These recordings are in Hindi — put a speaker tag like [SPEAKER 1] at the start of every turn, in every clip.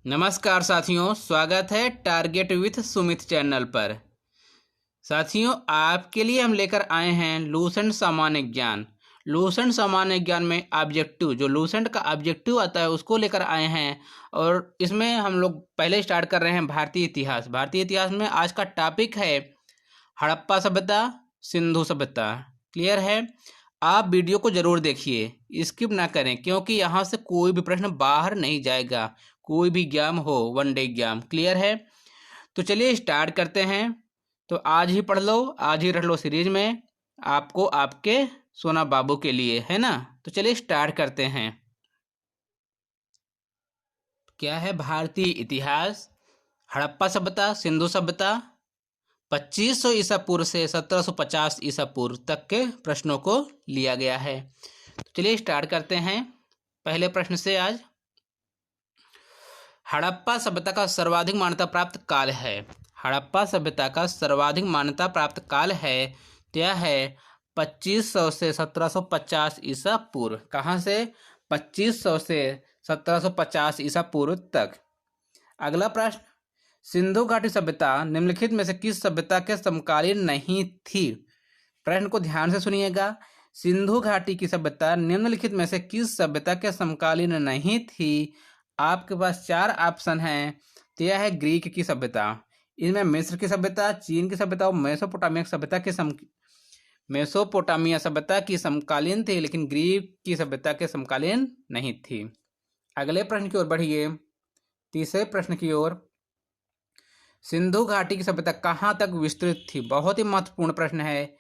[SPEAKER 1] नमस्कार साथियों, स्वागत है टारगेट विथ सुमित चैनल पर। साथियों, आपके लिए हम लेकर आए हैं लूसेंट सामान्य ज्ञान। लूसेंट सामान्य ज्ञान में ऑब्जेक्टिव, जो लूसेंट का ऑब्जेक्टिव आता है उसको लेकर आए हैं। और इसमें हम लोग पहले स्टार्ट कर रहे हैं भारतीय इतिहास। भारतीय इतिहास में आज का टॉपिक है हड़प्पा सभ्यता, सिंधु सभ्यता। क्लियर है? आप वीडियो को जरूर देखिए, स्किप ना करें, क्योंकि यहाँ से कोई भी प्रश्न बाहर नहीं जाएगा। कोई भी एग्जाम हो, वन डे एग्जाम। क्लियर है? तो चलिए स्टार्ट करते हैं। तो आज ही पढ़ लो, आज ही रख लो सीरीज में, आपको आपके सोना बाबू के लिए, है ना। तो चलिए स्टार्ट करते हैं। क्या है भारतीय इतिहास? हड़प्पा सभ्यता, सिंधु सभ्यता 2500 ईसा पूर्व से 1750 ईसा पूर्व तक के प्रश्नों को लिया गया है। तो चलिए स्टार्ट करते हैं पहले प्रश्न से। आज हड़प्पा सभ्यता का सर्वाधिक मान्यता प्राप्त काल है। हड़प्पा सभ्यता का सर्वाधिक मान्यता प्राप्त काल है, यह है 2500 से 1750 ईसा पूर्व। कहाँ से? 2500 से 1750 ईसा पूर्व तक। अगला प्रश्न, सिंधु घाटी सभ्यता निम्नलिखित में से किस सभ्यता के समकालीन नहीं थी? प्रश्न को ध्यान से सुनिएगा। सिंधु घाटी की सभ्यता निम्नलिखित में से किस सभ्यता के समकालीन नहीं थी? आपके पास चार ऑप्शन हैं। तो यह है ग्रीक की सभ्यता, इनमें मिस्र की सभ्यता, चीन की सभ्यता और मेसोपोटामिया सभ्यता की समकालीन थी, लेकिन ग्रीक की सभ्यता के समकालीन नहीं थी। अगले प्रश्न की ओर बढ़िए, तीसरे प्रश्न की ओर। सिंधु घाटी की सभ्यता कहाँ तक विस्तृत थी? बहुत ही महत्वपूर्ण प्रश्न है,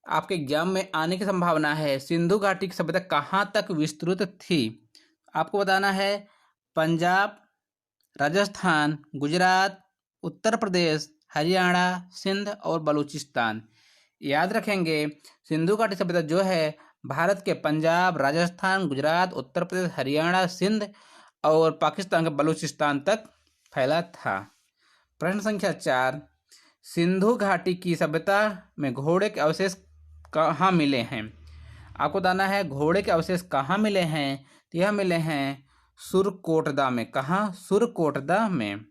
[SPEAKER 1] आपके एग्जाम में आने की संभावना है। सिंधु घाटी की सभ्यता कहाँ तक विस्तृत थी? आपको बताना है पंजाब, राजस्थान, गुजरात, उत्तर प्रदेश, हरियाणा, सिंध और बलूचिस्तान। याद रखेंगे, सिंधु घाटी सभ्यता जो है भारत के पंजाब, राजस्थान, गुजरात, उत्तर प्रदेश, हरियाणा, सिंध और पाकिस्तान के बलूचिस्तान तक फैला था। प्रश्न संख्या 4, सिंधु घाटी की सभ्यता में घोड़े के अवशेष कहाँ मिले हैं? आपको बताना है घोड़े के अवशेष कहाँ मिले हैं। तो यह मिले हैं सुरकोटदा में। कहाँ? सुरकोटदा में।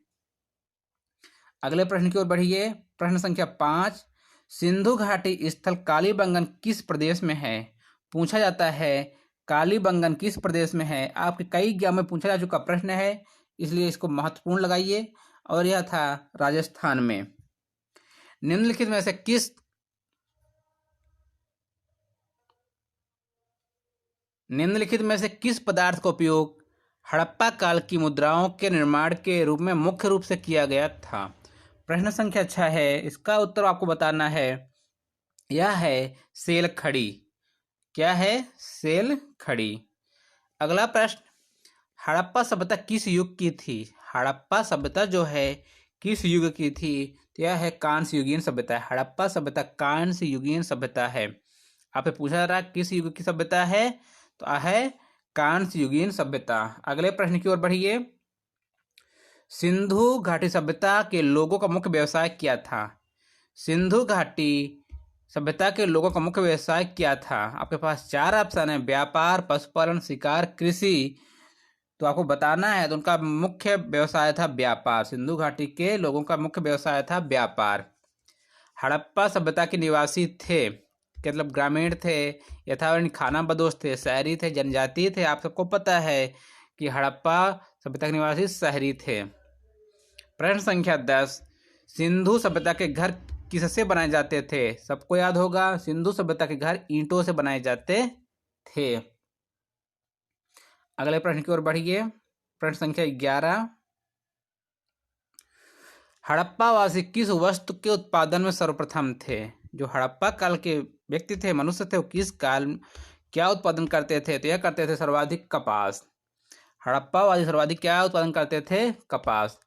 [SPEAKER 1] अगले प्रश्न की ओर बढ़िए, प्रश्न संख्या 5, सिंधु घाटी स्थल कालीबंगन किस प्रदेश में है? पूछा जाता है कालीबंगन किस प्रदेश में है। आपके कई एग्जाम में पूछा जा चुका प्रश्न है, इसलिए इसको महत्वपूर्ण लगाइए। और यह था राजस्थान में। निम्नलिखित में से किस पदार्थ का उपयोग हड़प्पा काल की मुद्राओं के निर्माण के रूप में मुख्य रूप से किया गया था? प्रश्न संख्या 6 है, इसका उत्तर आपको बताना है। यह है सेल खड़ी। क्या है? सेल खड़ी। अगला प्रश्न, हड़प्पा सभ्यता किस युग की थी? हड़प्पा सभ्यता जो है किस युग की थी? तो यह है कांस्य युगीन सभ्यता है। हड़प्पा सभ्यता कांस्य युगीन सभ्यता है। आपसे पूछा जा रहा है किस युग की सभ्यता है, तो है कांस्य युगीन सभ्यता। अगले प्रश्न की ओर बढ़िए, सिंधु घाटी सभ्यता के लोगों का मुख्य व्यवसाय क्या था? सिंधु घाटी सभ्यता के लोगों का मुख्य व्यवसाय क्या था? आपके पास चार ऑप्शन है, व्यापार, पशुपालन, शिकार, कृषि। तो आपको बताना है, तो उनका मुख्य व्यवसाय था व्यापार। सिंधु घाटी के लोगों का मुख्य व्यवसाय था व्यापार। हड़प्पा सभ्यता के निवासी थे, मतलब ग्रामीण थे, यथावर्ण खाना बदोश थे, शहरी थे, जनजातीय थे। आप सबको पता है कि हड़प्पा सभ्यता के निवासी शहरी थे। प्रश्न संख्या 10, सिंधु सभ्यता के घर किससे बनाए जाते थे? सबको याद होगा, सिंधु सभ्यता के घर ईंटों से बनाए जाते थे। अगले प्रश्न की ओर बढ़िए, प्रश्न संख्या 11, हड़प्पा वासी किस वस्तु के उत्पादन में सर्वप्रथम थे? जो हड़प्पा काल के व्यक्ति थे, मनुष्य थे, वो किस काल क्या उत्पादन करते थे? तो यह करते थे सर्वाधिक कपास। हड़प्पा वासी सर्वाधिक क्या उत्पादन करते थे? कपास।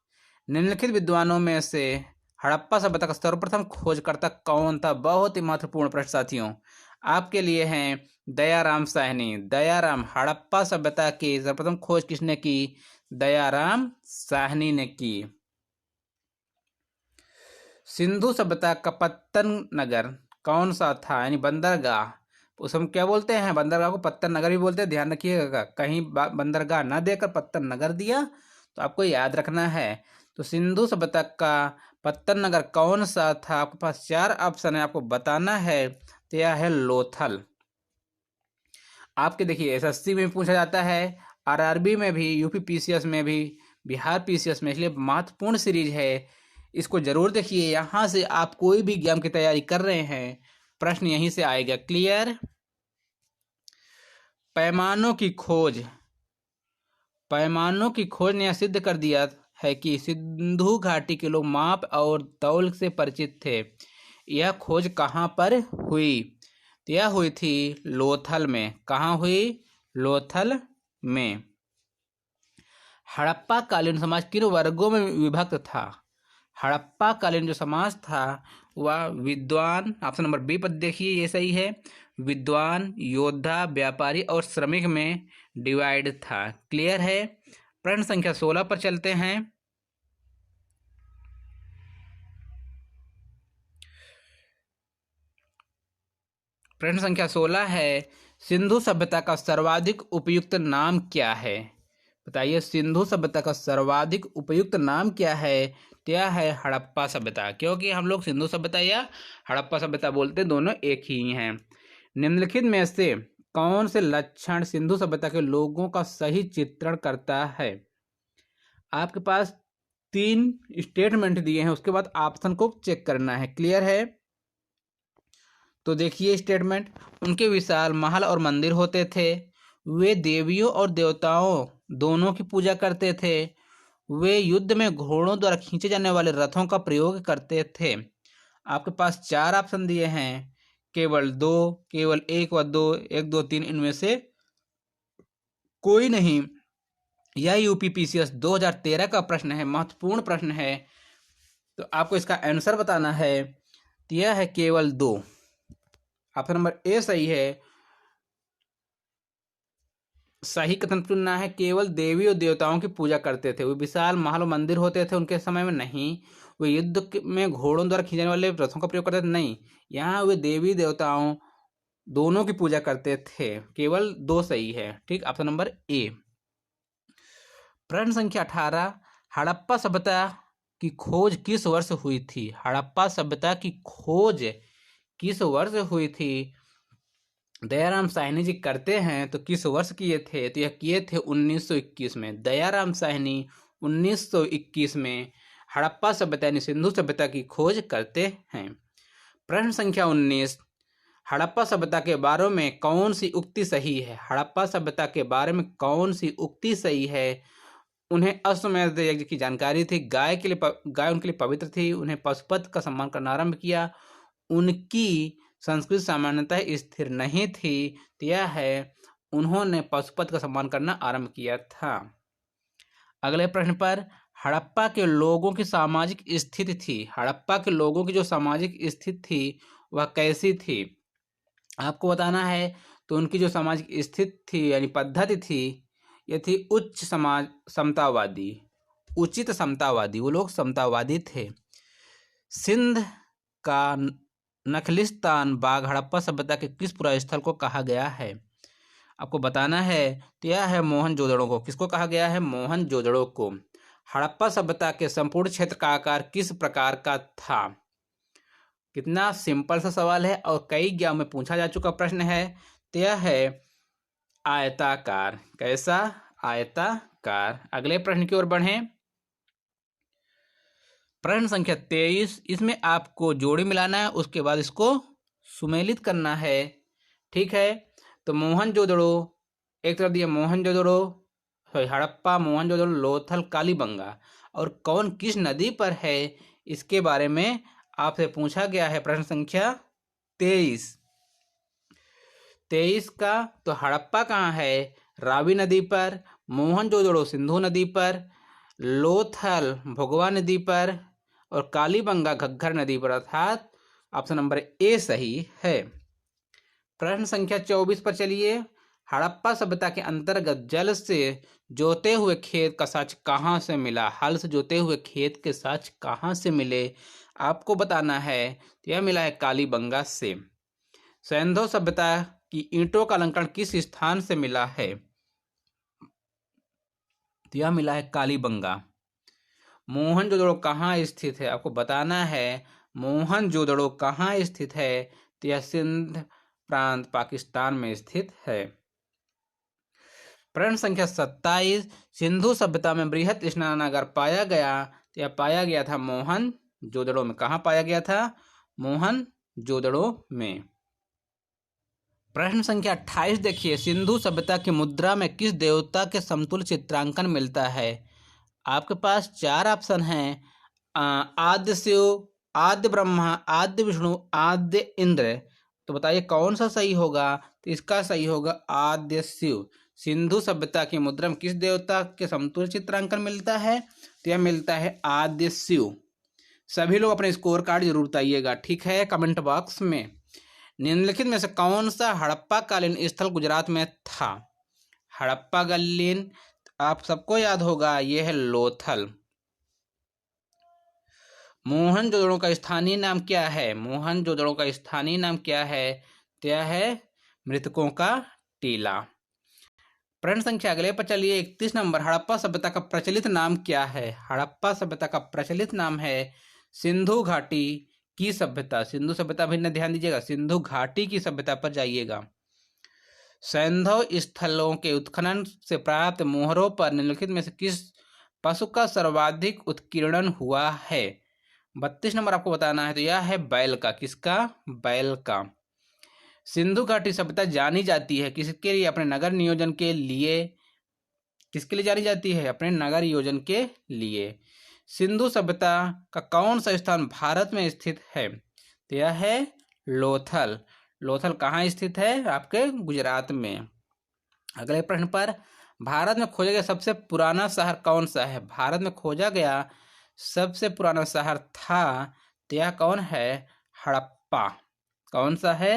[SPEAKER 1] निम्नलिखित विद्वानों में से हड़प्पा सभ्यता का सर्वप्रथम खोजकर्ता कौन था? बहुत ही महत्वपूर्ण प्रश्न साथियों, आपके लिए हैं दयाराम साहनी। दयाराम, हड़प्पा सभ्यता की सर्वप्रथम खोज किसने की? दयाराम साहनी ने की। सिंधु सभ्यता का पत्तन नगर कौन सा था? यानी बंदरगाह, उसे हम क्या बोलते हैं? बंदरगाह को पत्तन नगर भी बोलते हैं। ध्यान रखिएगा, कहीं बंदरगाह ना देकर पत्तन नगर दिया तो आपको याद रखना है। तो सिंधु सभ्यता का पत्तन नगर कौन सा था? आपके पास 4 ऑप्शन है, आपको बताना है। तो यह है लोथल। आपके देखिए एसएससी में पूछा जाता है, आरआरबी में भी, यूपी पीसीएस में भी, बिहार पीसीएस में, इसलिए महत्वपूर्ण सीरीज है। इसको जरूर देखिए। यहाँ से आप कोई भी एग्जाम की तैयारी कर रहे हैं, प्रश्न यहीं से आएगा। क्लियर? पैमानों की खोज। पैमानों की खोज ने यह सिद्ध कर दिया है कि सिंधु घाटी के लोग माप और तौल से परिचित थे। यह खोज कहाँ पर हुई? तो यह हुई थी लोथल में। कहाँ हुई? लोथल में। हड़प्पा कालीन समाज किन वर्गों में विभक्त था? हड़प्पा कालीन जो समाज था वह विद्वान, ऑप्शन नंबर बी पर देखिए, ये सही है, विद्वान, योद्धा, व्यापारी और श्रमिक में डिवाइड था। क्लियर है? प्रश्न संख्या 16 पर चलते हैं। प्रश्न संख्या 16 है, सिंधु सभ्यता का सर्वाधिक उपयुक्त नाम क्या है? बताइए, सिंधु सभ्यता का सर्वाधिक उपयुक्त नाम क्या है? क्या है? हड़प्पा सभ्यता, क्योंकि हम लोग सिंधु सभ्यता या हड़प्पा सभ्यता बोलते, दोनों एक ही हैं। निम्नलिखित में से कौन से लक्षण सिंधु सभ्यता के लोगों का सही चित्रण करता है? आपके पास 3 स्टेटमेंट दिए हैं, उसके बाद ऑप्शन को चेक करना है। क्लियर है? तो देखिए स्टेटमेंट, उनके विशाल महल और मंदिर होते थे, वे देवियों और देवताओं दोनों की पूजा करते थे, वे युद्ध में घोड़ों द्वारा खींचे जाने वाले रथों का प्रयोग करते थे। आपके पास 4 ऑप्शन दिए हैं, केवल 2, केवल 1 व 2, 1, 2, 3, इनमें से कोई नहीं। यह यूपी पीसीएस 2013 का प्रश्न है, महत्वपूर्ण प्रश्न है, तो आपको इसका आंसर बताना है। तो यह है केवल 2। ऑप्शन नंबर ए सही है। सही कथन चुनना है। केवल देवी और देवताओं की पूजा करते थे, वे विशाल महल और मंदिर होते थे उनके समय में नहीं, वे युद्ध में घोड़ों द्वारा खींचने वाले रथों का प्रयोग करते थे नहीं, यहाँ वे देवी देवताओं दोनों की पूजा करते थे। केवल 2 सही है। ठीक, ऑप्शन नंबर ए। प्रश्न संख्या 18, हड़प्पा सभ्यता की खोज किस वर्ष हुई थी? हड़प्पा सभ्यता की खोज किस वर्ष हुई थी? दयाराम साहनी जी करते हैं तो किस वर्ष किए थे? तो यह किए थे 1921 में। दयाराम साहनी 1921 में हड़प्पा सभ्यता यानी सिंधु सभ्यता की खोज करते हैं। प्रश्न संख्या 19, हड़प्पा सभ्यता के बारे में कौन सी उक्ति सही है? हड़प्पा सभ्यता के बारे में कौन सी उक्ति सही है? उन्हें अश्वमेध यज्ञ की जानकारी थी, गाय उनके लिए पवित्र थी, उन्हें पशुपति का सम्मान करना आरंभ किया, उनकी संस्कृति सामान्यतः स्थिर नहीं थी, तो यह है उन्होंने पशुपति का सम्मान करना आरंभ किया था। अगले प्रश्न पर, हड़प्पा के लोगों की सामाजिक स्थिति थी, हड़प्पा के लोगों की जो सामाजिक स्थिति थी वह कैसी थी? आपको बताना है। तो उनकी जो सामाजिक स्थिति थी यानी पद्धति थी, यह थी उच्च समाज समतावादी, उचित समतावादी, वो लोग समतावादी थे। सिंध का नखलिस्तान बाग हड़प्पा सभ्यता के किस पुरास्थल को कहा गया है? आपको बताना है। तो यह है मोहनजोदड़ो को। किसको कहा गया है? मोहनजोदड़ो को। हड़प्पा सभ्यता के संपूर्ण क्षेत्र का आकार किस प्रकार का था? कितना सिंपल सा सवाल है और कई एग्जाम में पूछा जा चुका प्रश्न है। तो यह है आयताकार। कैसा? आयताकार। अगले प्रश्न की ओर बढ़ें। प्रश्न संख्या 23, इसमें आपको जोड़ी मिलाना है, उसके बाद इसको सुमेलित करना है। ठीक है, तो मोहनजोदड़ो एक तरफ दिया, मोहनजोदड़ो, हड़प्पा, मोहनजोदड़ो, लोथल, कालीबंगा, और कौन किस नदी पर है इसके बारे में आपसे पूछा गया है। प्रश्न संख्या 23 का, तो हड़प्पा कहाँ है? रावी नदी पर, मोहनजोदड़ो सिंधु नदी पर, लोथल भोगवा नदी पर, और कालीबंगा घग्गर नदी पर, अर्थात ऑप्शन नंबर ए सही है। प्रश्न संख्या 24 पर चलिए। हड़प्पा सभ्यता के अंतर्गत जल से जोते हुए खेत का साक्ष्य कहाँ से मिला? हल से जोते हुए खेत के साक्ष्य कहाँ से मिले? आपको बताना है। तो यह मिला है कालीबंगा से। सिंधु सभ्यता की ईंटों का अलंकरण किस स्थान से मिला है? तो यह मिला है कालीबंगा। मोहनजोदड़ो कहाँ स्थित है, आपको बताना है मोहनजोदड़ो कहाँ स्थित है, तो यह सिंध प्रांत पाकिस्तान में स्थित है। प्रश्न संख्या 27, सिंधु सभ्यता में बृहत स्नानागार पाया गया, तो यह पाया गया था मोहनजोदड़ो में। कहाँ पाया गया था, मोहनजोदड़ो में। प्रश्न संख्या 28 देखिए, सिंधु सभ्यता की मुद्रा में किस देवता के समतुल्य चित्रांकन मिलता है। आपके पास 4 ऑप्शन हैं, आद्य शिव, आद्य ब्रह्मा, आद्य विष्णु, आद्य इंद्र। तो बताइए कौन सा सही होगा, तो इसका सही होगा आद्य शिव। सिंधु सभ्यता की मुद्रा में किस देवता के समतुल्य चित्रांकन मिलता है, तो यह मिलता है आद्य शिव। सभी लोग अपने स्कोर कार्ड जरूर बताइएगा, ठीक है, कमेंट बॉक्स में। निम्नलिखित में से कौन सा हड़प्पा कालीन स्थल गुजरात में था। हड़प्पा कालीन आप सबको याद होगा, यह है लोथल। मोहनजोदड़ो का स्थानीय नाम क्या है, मोहनजोदड़ो का स्थानीय नाम क्या है, क्या है, मृतकों का टीला। प्रश्न संख्या अगले पर चलिए, 31 नंबर, हड़प्पा सभ्यता का प्रचलित नाम क्या है। हड़प्पा सभ्यता का प्रचलित नाम है सिंधु घाटी की सभ्यता। सिंधु सभ्यता भी ध्यान दीजिएगा, सिंधु घाटी की सभ्यता पर जाइएगा। सैंधव स्थलों के उत्खनन से प्राप्त मोहरों पर निम्नलिखित में से किस पशु का सर्वाधिक उत्कीर्णन हुआ है। 32 नंबर आपको बताना है, तो यह है बैल का। किसका, बैल का। सिंधु घाटी सभ्यता जानी जाती है किसके लिए, अपने नगर नियोजन के लिए। किसके लिए जानी जाती है, अपने नगर नियोजन के लिए। सिंधु सभ्यता का कौन सा स्थान भारत में स्थित है, तो यह है लोथल। लोथल कहाँ स्थित है, आपके गुजरात में। अगले प्रश्न पर, भारत में खोजा गया सबसे पुराना शहर कौन सा है। भारत में खोजा गया सबसे पुराना शहर था, तो यह कौन है, हड़प्पा। कौन सा है,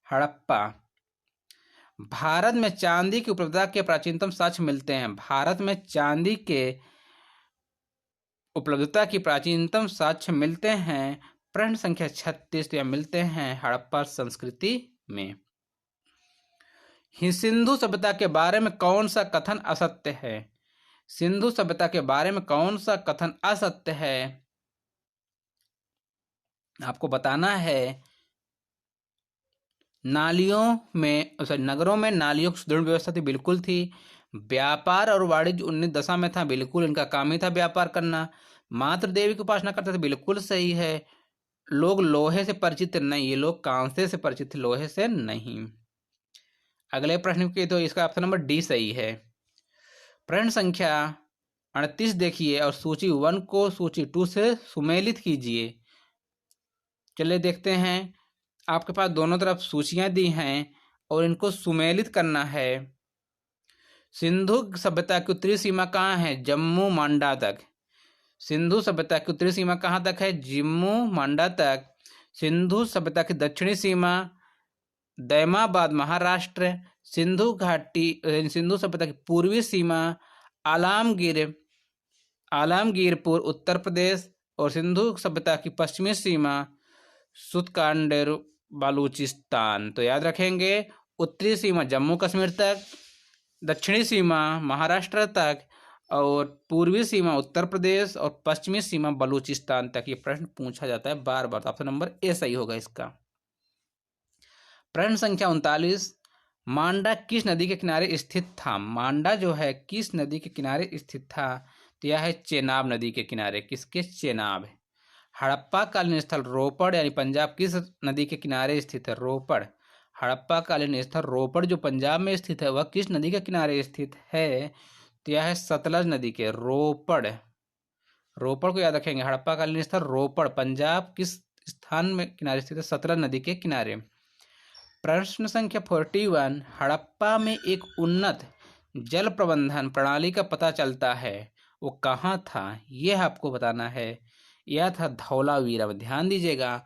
[SPEAKER 1] हड़प्पा। भारत में चांदी की उपलब्धता के प्राचीनतम साक्ष्य मिलते हैं। भारत में चांदी के उपलब्धता की प्राचीनतम साक्ष्य मिलते हैं। प्रश्न संख्या 36, या मिलते हैं हड़प्पा संस्कृति में। सिंधु सभ्यता के बारे में कौन सा कथन असत्य है। सिंधु सभ्यता के बारे में कौन सा कथन असत्य है, आपको बताना है। नालियों में, नगरों में नालियों की सुदृढ़ व्यवस्था थी, बिल्कुल थी। व्यापार और वाणिज्य उन्नीस दशा में था, बिल्कुल, इनका काम ही था व्यापार करना। मात्र देवी की उपासना करते थे, बिल्कुल सही है। लोग लोहे से परिचित नहीं, ये लोग कांसे से परिचित थे, लोहे से नहीं। अगले प्रश्न के, तो इसका ऑप्शन नंबर डी सही है। प्रश्न संख्या 38 देखिए, और सूची 1 को सूची 2 से सुमेलित कीजिए। चलिए देखते हैं, आपके पास दोनों तरफ सूचियां दी हैं और इनको सुमेलित करना है। सिंधु सभ्यता की उत्तरी सीमा कहाँ है, जम्मू मांडा तक। सिंधु सभ्यता की उत्तरी सीमा कहाँ तक है, जम्मू मांडा तक। सिंधु सभ्यता की दक्षिणी सीमा दैमाबाद महाराष्ट्र। सिंधु घाटी, सिंधु सभ्यता की पूर्वी सीमा आलमगीरपुर उत्तर प्रदेश। और सिंधु सभ्यता की पश्चिमी सीमा सुतकांडेर बलूचिस्तान। तो याद रखेंगे, उत्तरी सीमा जम्मू कश्मीर तक, दक्षिणी सीमा महाराष्ट्र तक, और पूर्वी सीमा उत्तर प्रदेश, और पश्चिमी सीमा बलूचिस्तान तक। ये प्रश्न पूछा जाता है बार बार, तो ऑप्शन नंबर ए सही होगा इसका। प्रश्न संख्या 39, मांडा किस नदी के किनारे स्थित था। मांडा जो है किस नदी के किनारे स्थित था, तो यह है चेनाब नदी के किनारे। किसके, चेनाब। हड़प्पा कालीन स्थल रोपड़ यानी पंजाब किस नदी के किनारे स्थित है, रोपड़। हड़प्पा कालीन स्थल रोपड़ जो पंजाब में स्थित है, वह किस नदी के किनारे स्थित है, तो यह है सतलज नदी के, रोपड़। रोपड़ को याद रखेंगे, हड़प्पा कालीन स्थल रोपड़, पंजाब किस स्थान में किनारे स्थित है, सतलज नदी के किनारे। प्रश्न संख्या 41, हड़प्पा में एक उन्नत जल प्रबंधन प्रणाली का पता चलता है, वो कहाँ था, यह आपको बताना है। यह था धौलावीरा में। ध्यान दीजिएगा,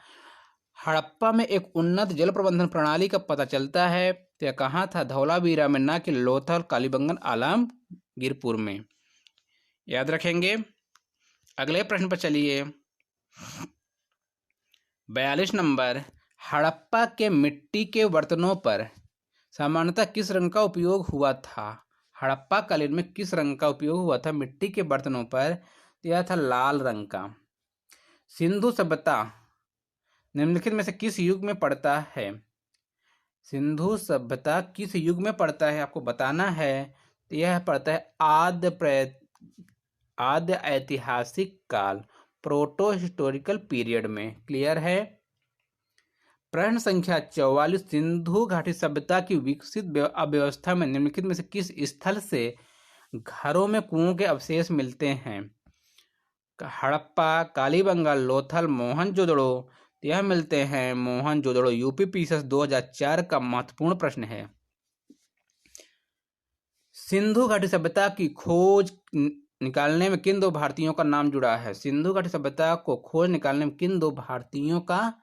[SPEAKER 1] हड़प्पा में एक उन्नत जल प्रबंधन प्रणाली का पता चलता है, तो यह कहाँ था, धौलावीरा में, ना कि लोथल, कालीबंगन, आलमगीरपुर में। याद रखेंगे। अगले प्रश्न पर चलिए, 42 नंबर, हड़प्पा के मिट्टी के बर्तनों पर सामान्यतः किस रंग का उपयोग हुआ था। हड़प्पा कालीन में किस रंग का उपयोग हुआ था मिट्टी के बर्तनों पर? तो यह था लाल रंग का। सिंधु सभ्यता निम्नलिखित में से किस युग में पड़ता है? सिंधु सभ्यता किस युग में पड़ता है आपको बताना है। तो यह पड़ता है आद्य ऐतिहासिक काल, प्रोटो हिस्टोरिकल पीरियड में। क्लियर है। प्रश्न संख्या 44, सिंधु घाटी सभ्यता की विकसित अव्यवस्था में निम्नलिखित में से किस स्थल से घरों में कुओं के अवशेष मिलते हैं? हड़प्पा, कालीबंगा, लोथल, मोहनजोदड़ो। यह मिलते हैं मोहनजोदड़ो। यूपी पीसीएस 2004 का महत्वपूर्ण प्रश्न है। सिंधु घाटी सभ्यता की खोज निकालने में किन दो भारतीयों का नाम जुड़ा है? सिंधु घाटी सभ्यता को खोज निकालने में किन दो भारतीयों का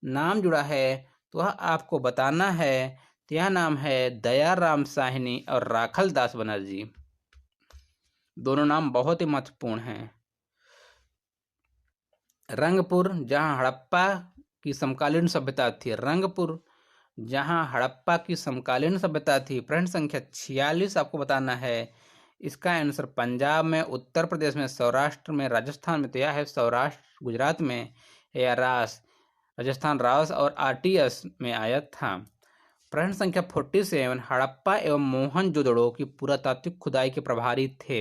[SPEAKER 1] नाम जुड़ा है? तो वह आपको बताना है। यह नाम है दयाराम साहनी और राखल दास बनर्जी। दोनों नाम बहुत ही महत्वपूर्ण हैं। रंगपुर, जहां हड़प्पा की समकालीन सभ्यता थी। रंगपुर, जहां हड़प्पा की समकालीन सभ्यता थी। प्रश्न संख्या 46 आपको बताना है। इसका आंसर पंजाब में, उत्तर प्रदेश में, सौराष्ट्र में, राजस्थान में। तो यह है सौराष्ट्र, गुजरात में या राजस्थान रास और आरटीएस में आया था। प्रश्न संख्या 47, हड़प्पा एवं मोहनजोदड़ो की पुरातात्विक खुदाई के प्रभारी थे।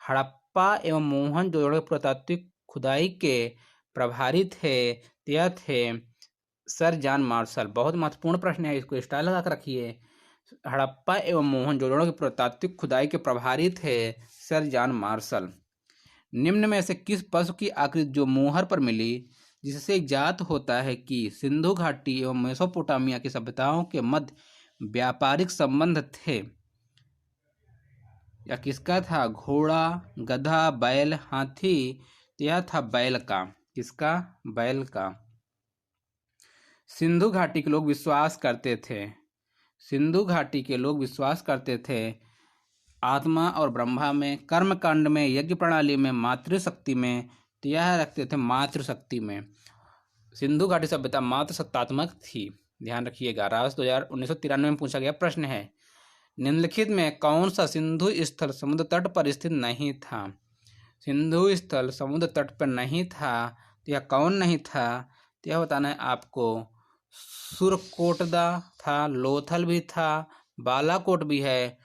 [SPEAKER 1] हड़प्पा एवं मोहनजोदड़ो पुरातात्विक खुदाई के प्रभारी थे, यह थे सर जॉन मार्शल। बहुत महत्वपूर्ण प्रश्न है, इसको स्टाइल लगा कर रखिए। हड़प्पा एवं मोहनजोदड़ो की पुरातात्विक खुदाई के प्रभारी थे सर जॉन मार्शल। निम्न में से किस पशु की आकृति जो मोहर पर मिली, जिससे ज्ञात होता है कि सिंधु घाटी एवं मेसोपोटामिया की सभ्यताओं के मध्य व्यापारिक संबंध थे? या किसका था? घोड़ा, गधा, बैल, हाथी। यह था बैल का। किसका? बैल का। सिंधु घाटी के लोग विश्वास करते थे। सिंधु घाटी के लोग विश्वास करते थे आत्मा और ब्रह्मा में, कर्मकांड में, यज्ञ प्रणाली में, मातृशक्ति में। तो यह रखते थे मातृशक्ति में। सिंधु घाटी सभ्यता मातृ सत्तात्मक थी। ध्यान रखिएगा। राष्ट्र 1993 में पूछा गया प्रश्न है। निम्नलिखित में कौन सा सिंधु स्थल समुद्र तट पर स्थित नहीं था? सिंधु स्थल समुद्र तट पर नहीं था। तो यह कौन नहीं था? तो यह बताना है आपको। सुरकोटदा था, लोथल भी था, बालाकोट भी है,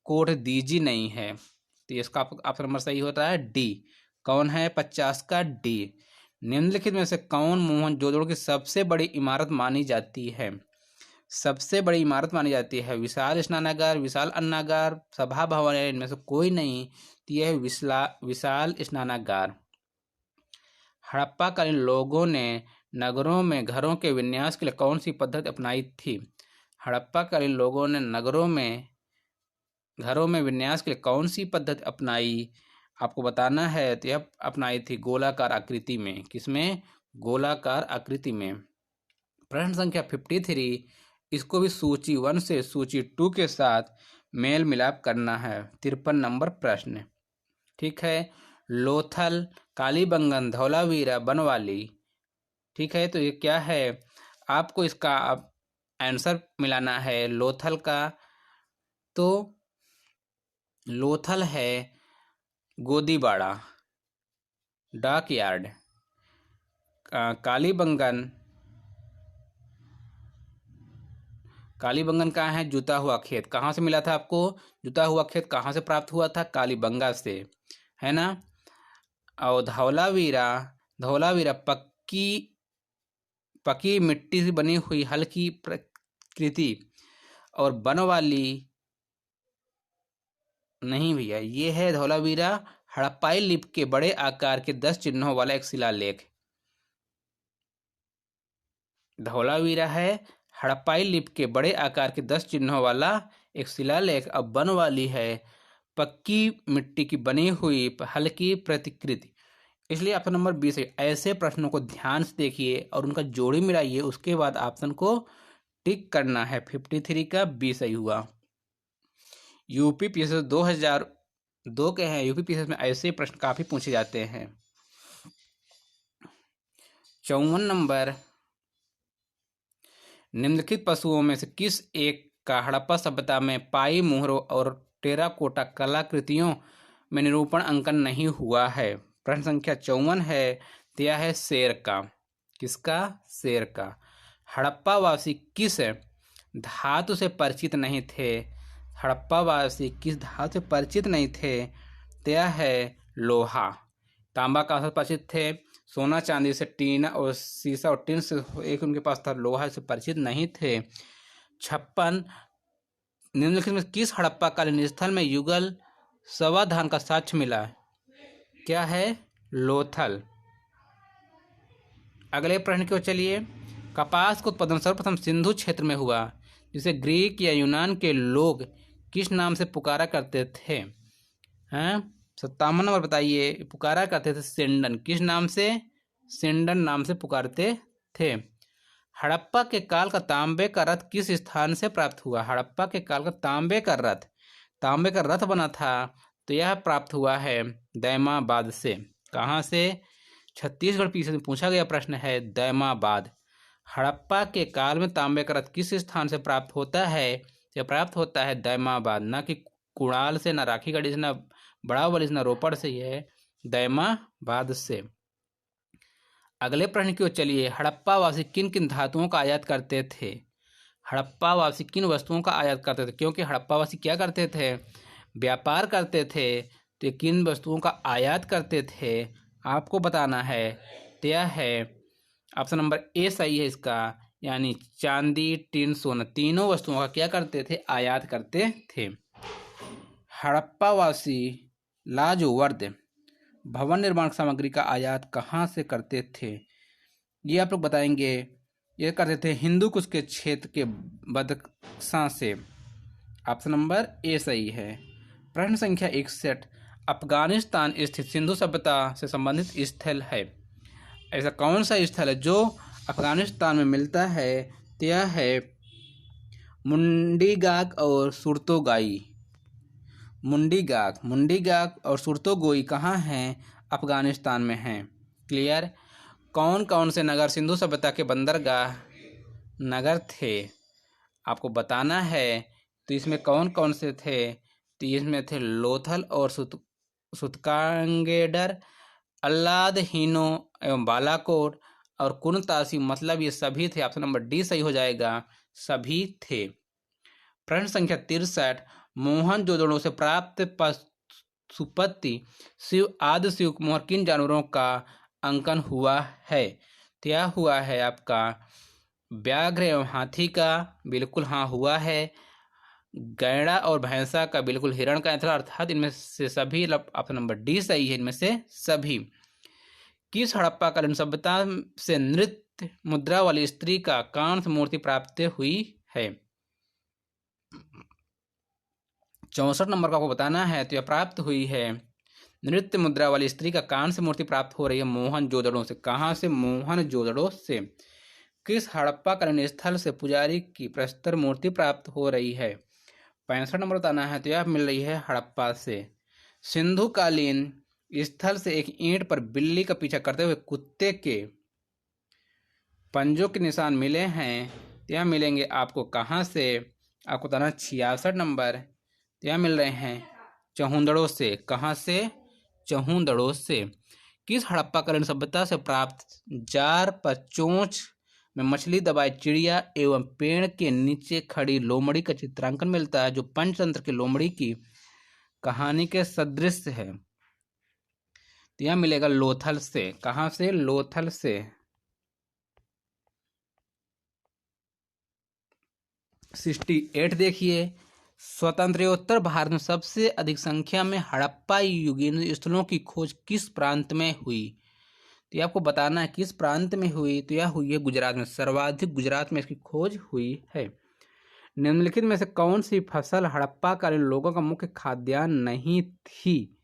[SPEAKER 1] कोट दीजी नहीं है। तो इसका ऑप्शन नंबर सही होता है डी। कौन है? 50 का डी। निम्नलिखित में से कौन मोहनजोदड़ो की सबसे बड़ी इमारत मानी जाती है? सबसे बड़ी इमारत मानी जाती है विशाल स्नानागार, विशाल अन्नागार, सभा भवन। इनमें से कोई नहीं। तो यह विशाल स्नानागार। हड़प्पाकालीन लोगों ने नगरों में घरों के विन्यास के लिए कौन सी पद्धति अपनाई थी? हड़प्पाकालीन लोगों ने नगरों में घरों में विन्यास के लिए कौन सी पद्धति अपनाई? आपको बताना है। तो यह अपनाई थी गोलाकार आकृति में। किसमें? गोलाकार आकृति में। प्रश्न संख्या 53, इसको भी सूची 1 से सूची 2 के साथ मेल मिलाप करना है। 53 नंबर प्रश्न। ठीक है। लोथल, कालीबंगन, धौलावीरा, बनवाली। ठीक है। तो ये क्या है? आपको इसका आंसर मिलाना है। लोथल का तो लोथल है गोदीबाड़ा, डाक यार्ड। कालीबंगन कहाँ है? जुता हुआ खेत। कहाँ से मिला था आपको? जुता हुआ खेत कहाँ से प्राप्त हुआ था? कालीबंगा से, है ना। और धौलावीरा पक्की मिट्टी से बनी हुई हल्की प्रकृति। और बनवाली नहीं भैया, ये है धौलावीरा हड़प्पाई लिपि के बड़े आकार के 10 चिन्हों वाला एक शिलालेख। धौलावीरा है हड़प्पाई लिपि के बड़े आकार के 10 चिन्हों वाला एक शिलालेख। अब बनवाली है पक्की मिट्टी की बनी हुई हल्की प्रतिकृति। इसलिए ऑप्शन नंबर 20 है। ऐसे प्रश्नों को ध्यान से देखिए और उनका जोड़ी मिलाइए, उसके बाद ऑप्शन को टिक करना है। 53 का 20 सही हुआ। यूपी पीएसएस 2002 के हैं। यूपी पीएसएस में ऐसे प्रश्न काफी पूछे जाते हैं। 54 नंबर, निम्नलिखित पशुओं में से किस एक का हड़प्पा सभ्यता में पाई मुहरों और टेराकोटा कलाकृतियों में निरूपण अंकन नहीं हुआ है। प्रश्न संख्या 54 है, तो यह है शेर का। किसका? शेर का। हड़प्पावासी किस धातु से परिचित नहीं थे? हड़प्पावासी किस धातु से परिचित नहीं थे? तो यह है लोहा। तांबा कहाँ से परिचित थे? सोना चांदी से, टीना और सीसा और टिन से एक उनके पास था, लोहा से परिचित नहीं थे। 56 निम्नलिखित में किस हड़प्पा कालीन स्थल में युगल सवाधान का साक्ष्य मिला? क्या है? लोथल। अगले प्रश्न की ओर चलिए। कपास का उत्पादन सर्वप्रथम सिंधु क्षेत्र में हुआ, जिसे ग्रीक या यूनान के लोग किस नाम से पुकारा करते थे? हैं? 57 नंबर बताइए। पुकारा करते थे सिंडन। किस नाम से? सिंडन नाम से पुकारते थे। हड़प्पा के काल का तांबे का रथ किस स्थान से प्राप्त हुआ? हड़प्पा के काल का तांबे का रथ बना था, तो यह प्राप्त हुआ है दैमाबाद से। कहाँ से? छत्तीसगढ़ पीछे से पूछा गया प्रश्न है, दैमाबाद। हड़प्पा के काल में तांबे का रथ किस स्थान से प्राप्त होता है? यह प्राप्त होता है दैमाबाद, ना कि कुणाल से, ना राखीगढ़ी से, ना बड़ावली से, ना रोपड़ से, यह दैमाबाद से। अगले प्रश्न की ओर चलिए। हड़प्पावासी किन किन धातुओं का आयात करते थे? हड़प्पावासी किन वस्तुओं का आयात करते थे? क्योंकि हड़प्पावासी क्या करते थे? व्यापार करते थे। तो किन वस्तुओं का आयात करते थे आपको बताना है। तो यह है ऑप्शन नंबर ए सही है इसका, यानी चांदी, टिन, सोना, तीनों वस्तुओं का क्या करते थे? आयात करते थे। हड़प्पावासी लाजवर्द भवन निर्माण सामग्री का आयात कहाँ से करते थे? ये आप लोग बताएंगे। ये करते थे हिंदू कुश के क्षेत्र के बदख्शां से। ऑप्शन नंबर ए सही है। प्रश्न संख्या 61 अफगानिस्तान स्थित सिंधु सभ्यता से संबंधित स्थल है। ऐसा कौन सा स्थल है जो अफगानिस्तान में मिलता है? तो यह है मुंडीगाग और सुरतोगाई। मुंडीगाग और सुरतोगोई कहाँ हैं? अफगानिस्तान में हैं। क्लियर। कौन कौन से नगर सिंधु सभ्यता के बंदरगाह नगर थे आपको बताना है। तो इसमें कौन कौन से थे? तो इसमें थे लोथल और सुतकांगेडर, अल्लाद, हीनो एवं बालाकोट और कुनतासी, मतलब ये सभी थे। ऑप्शन नंबर डी सही हो जाएगा, सभी थे। प्रश्न संख्या 63 मोहनजोदड़ो से प्राप्त पशुपति शिव आदि शिव मोहर किन जानवरों का अंकन हुआ है? क्या हुआ है आपका? व्याघ्र एवं हाथी का बिल्कुल हाँ हुआ है। गैंडा और भैंसा का बिल्कुल हिरण का था, अर्थात इनमें से सभी, ऑप्शन नंबर डी सही है, इनमें से सभी। किस हड़प्पा कालीन सभ्यता से नृत्य मुद्रा वाली स्त्री का कांस्य मूर्ति प्राप्त हुई है? 64 नंबर का आपको बताना है। तो यह प्राप्त हुई है नृत्य मुद्रा वाली स्त्री का कांस्य मूर्ति प्राप्त हो रही है मोहनजोदड़ो से। कहाँ से? मोहनजोदड़ो से। किस हड़प्पा कालीन स्थल से पुजारी की प्रस्तर मूर्ति प्राप्त हो रही है? 65 नंबर बताना है। तो यह मिल रही है हड़प्पा से। सिंधु कालीन स्थल से एक ईंट पर बिल्ली का पीछा करते हुए कुत्ते के पंजों के निशान मिले हैं। यह मिलेंगे आपको कहाँ से? आपको बताना 66 नंबर। यह मिल रहे हैं चहुंदड़ों से। कहाँ से? चहुंदड़ों से। किस हड़प्पा कालीन सभ्यता से प्राप्त जार पर चोंच में मछली दबाए चिड़िया एवं पेड़ के नीचे खड़ी लोमड़ी का चित्रांकन मिलता है, जो पंचतंत्र की लोमड़ी की कहानी के सदृश है? तो यह मिलेगा लोथल से। कहाँ से? लोथल से। 68 देखिए। स्वतंत्रोत्तर भारत में सबसे अधिक संख्या में हड़प्पा युगीन स्थलों की खोज किस प्रांत में हुई? तो ये आपको बताना है किस प्रांत में हुई। तो यह हुई है गुजरात में। सर्वाधिक गुजरात में इसकी खोज हुई है। निम्नलिखित में से कौन सी फसल हड़प्पा कालीन लोगों का मुख्य खाद्यान्न नहीं थी?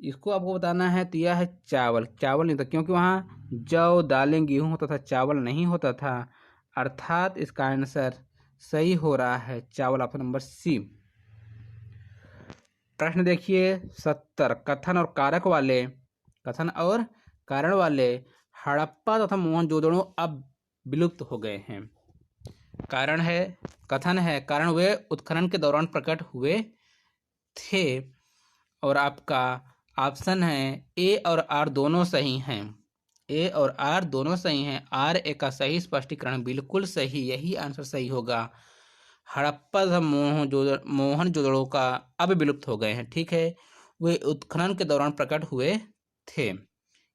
[SPEAKER 1] इसको आपको बताना है। तो यह है चावल। चावल नहीं था, क्योंकि वहाँ जौ, दालें, गेहूँ होता था, चावल नहीं होता था, अर्थात इसका आंसर सही हो रहा है चावल, ऑप्शन नंबर सी। प्रश्न देखिए 70 कथन और कारण वाले हड़प्पा तथा मोहनजोदड़ो अब विलुप्त हो गए हैं। कारण है, कथन है, कारण वे उत्खनन के दौरान प्रकट हुए थे। और आपका ऑप्शन है ए और आर दोनों सही हैं। ए और आर दोनों सही हैं। आर ए का सही स्पष्टीकरण बिल्कुल सही, यही आंसर सही होगा। हड़प्पा तथा मोहनजोदड़ो का अब विलुप्त हो गए हैं, ठीक है। वे उत्खनन के दौरान प्रकट हुए थे।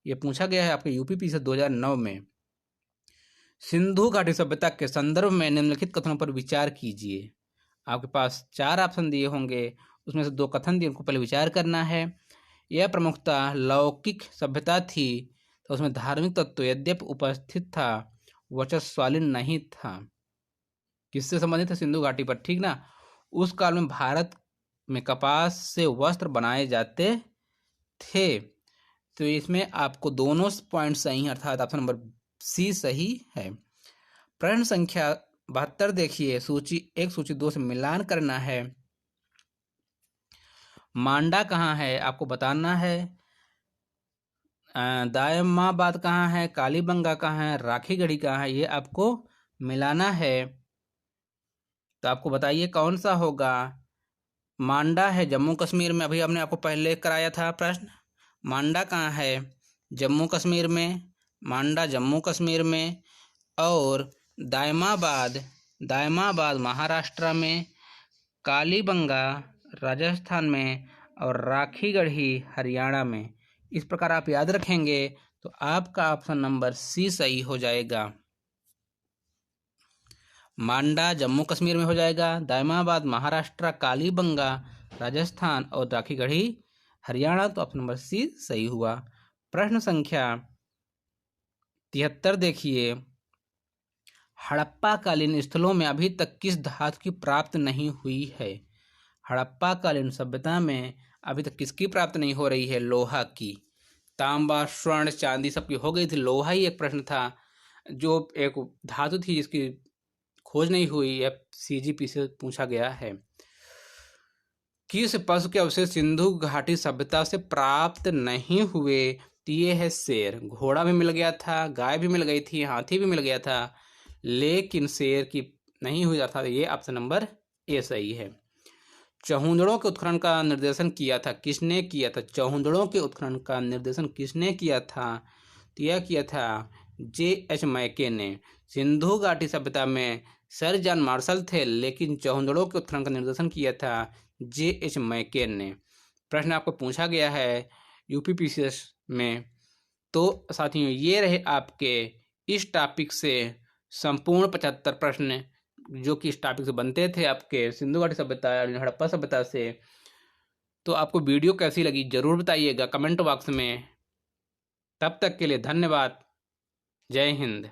[SPEAKER 1] ये पूछा गया है आपके यूपीपी से 2009 में। सिंधु घाटी सभ्यता के संदर्भ में निम्नलिखित कथनों पर विचार कीजिए। आपके पास 4 ऑप्शन दिए होंगे, उसमें से 2 कथन दिए, उनको पहले विचार करना है। यह प्रमुखतः लौकिक सभ्यता थी, तो उसमें धार्मिक तत्व यद्यपि उपस्थित था, वर्चस्वालीन नहीं था। किससे संबंधित है? सिंधु घाटी पर, ठीक ना। उस काल में भारत में कपास से वस्त्र बनाए जाते थे। तो इसमें आपको दोनों पॉइंट सही हैं, अर्थात ऑप्शन नंबर सी सही है। प्रश्न संख्या 72 देखिए, सूची 1 सूची 2 से मिलान करना है। मांडा कहाँ है आपको बताना है। दायमाबाद कहाँ है, कालीबंगा कहाँ है, राखीगढ़ी कहाँ है, ये आपको मिलाना है। तो आपको बताइए कौन सा होगा। मांडा है जम्मू कश्मीर में, अभी हमने आपको पहले कराया था प्रश्न। मांडा कहाँ है? जम्मू कश्मीर में। मांडा जम्मू कश्मीर में। और दायमाबाद महाराष्ट्र में, कालीबंगा राजस्थान में और राखीगढ़ी हरियाणा में। इस प्रकार आप याद रखेंगे तो आपका ऑप्शन नंबर सी सही हो जाएगा। मांडा जम्मू कश्मीर में हो जाएगा, दायमाबाद महाराष्ट्र, कालीबंगा राजस्थान और राखीगढ़ी हरियाणा, तो ऑप्शन नंबर सी सही हुआ। प्रश्न संख्या 73 देखिए, हड़प्पा कालीन स्थलों में अभी तक किस धातु की प्राप्त नहीं हुई है? हड़प्पा कालीन सभ्यता में अभी तक किसकी प्राप्त नहीं हो रही है? लोहा की। तांबा, स्वर्ण, चांदी सबकी हो गई थी, लोहा ही एक प्रश्न था जो एक धातु थी जिसकी खोज नहीं हुई, या सीजीपी से पूछा गया है। किस पशु के अवशेष सिंधु घाटी सभ्यता से प्राप्त नहीं हुए? तो ये है शेर। घोड़ा भी मिल गया था, गाय भी मिल गई थी, हाथी भी मिल गया था, लेकिन शेर की नहीं हुई, अर्थात ये ऑप्शन नंबर ए सही है। चहुंदड़ों के उत्खनन का निर्देशन किया था, किसने किया था? चहुंदड़ों के उत्खनन का निर्देशन किसने किया था? तो यह किया था J.H. मैके ने। सिंधु घाटी सभ्यता में सर जॉन मार्शल थे, लेकिन चहुंदड़ों के उत्खनन का निर्देशन किया था J.H. मैके ने। प्रश्न आपको पूछा गया है यूपीपीसीएस में। तो साथियों, ये रहे आपके इस टॉपिक से संपूर्ण 75 प्रश्न जो कि इस टॉपिक से बनते थे आपके सिंधु घाटी सभ्यता और हड़प्पा सभ्यता से। तो आपको वीडियो कैसी लगी जरूर बताइएगा कमेंट बॉक्स में। तब तक के लिए धन्यवाद। जय हिंद।